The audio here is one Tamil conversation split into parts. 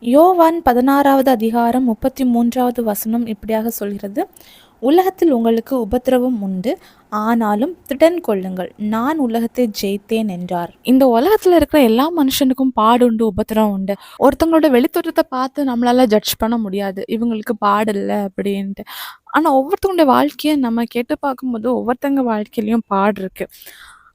யோவான் 16வது அதிகாரம் 33வது வசனம் இப்படியாக சொல்கிறது, உலகத்தில் உங்களுக்கு உபத்திரவம் உண்டு, ஆனாலும் திடன் கொள்ளுங்கள், நான் உலகத்தை ஜெயித்தேன் என்றார். இந்த உலகத்துல இருக்கிற எல்லா மனுஷனுக்கும் பாடு உண்டு, உபத்திரவம் உண்டு. ஒருத்தவங்களோட வெளித்தோற்றத்தை பார்த்து நம்மளால ஜட்ஜ் பண்ண முடியாது, இவங்களுக்கு பாடு இல்லை அப்படின்ட்டு. ஆனா ஒவ்வொருத்தவங்களுடைய வாழ்க்கையை நம்ம கேட்டு பார்க்கும்போது ஒவ்வொருத்தவங்க வாழ்க்கையிலயும் பாடு இருக்கு.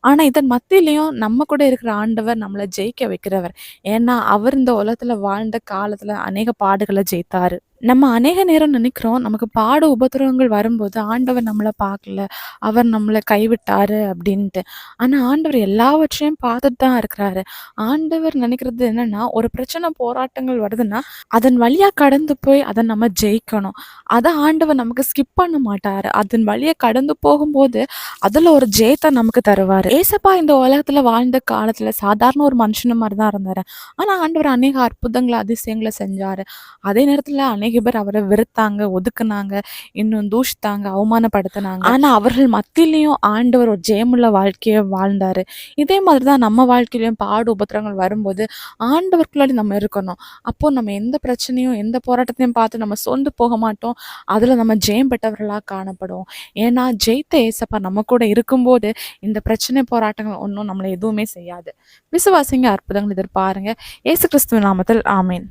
ஆனா இதன் மத்தியிலயும் நம்ம கூட இருக்கிற ஆண்டவர் நம்மளை ஜெயிக்க வைக்கிறவர். ஏன்னா அவர் இந்த உலகத்துல வாழ்ந்த காலத்துல அநேக பாடுகளை ஜெயித்தாரு. நம்ம அநேக நேரம் நினைக்கிறோம், நமக்கு பாடு உபத்திரவங்கள் வரும்போது ஆண்டவர் நம்மளை பார்க்கல, அவர் நம்மளை கைவிட்டாரு அப்படின்ட்டு. ஆனா ஆண்டவர் எல்லாவற்றையும் பார்த்துட்டு தான் இருக்கிறாரு. ஆண்டவர் நினைக்கிறது என்னன்னா, ஒரு பிரச்சனை போராட்டங்கள் வருதுன்னா அதன் வழியா கடந்து போய் அதை நம்ம ஜெயிக்கணும். அதை ஆண்டவர் நமக்கு ஸ்கிப் பண்ண மாட்டாரு. அதன் வழியா கடந்து போகும்போது அதுல ஒரு ஜெயத்தை நமக்கு தருவாரு. ஏசப்பா இந்த உலகத்துல வாழ்ந்த காலத்துல சாதாரண ஒரு மனுஷன மாதிரி தான் இருந்தாரு. ஆனா ஆண்டவர் அநேக அற்புதங்களை அதிசயங்களை செஞ்சாரு. அதே நேரத்துல அநேக பேர் அவரை வெறுத்தாங்க, ஒதுக்குனாங்க, இன்னும் தூஷித்தாங்க, அவமானப்படுத்தினாங்க. ஆனா அவர்கள் மத்தியிலையும் ஆண்டவர் ஒரு ஜெயமுள்ள வாழ்க்கையை வாழ்ந்தாரு. இதே மாதிரிதான் நம்ம வாழ்க்கையிலையும் பாடு உபத்திரங்கள் வரும்போது ஆண்டவருக்குள்ளாடி நம்ம இருக்கணும். அப்போ நம்ம எந்த பிரச்சனையும் எந்த போராட்டத்தையும் பார்த்து நம்ம சோர்ந்து போக மாட்டோம். அதுல நம்ம ஜெயம் பெற்றவர்களாக காணப்படுவோம். ஏன்னா ஜெயித்த ஏசப்பா நம்ம கூட இருக்கும்போது இந்த பிரச்சனை போராட்டங்கள் ஒன்றும் நம்மளை எதுவுமே செய்யாது. விசுவாசிங்க, அற்புதங்கள் எதிர்பாருங்க. இயேசு கிறிஸ்துவின் நாமத்தில் ஆமேன்.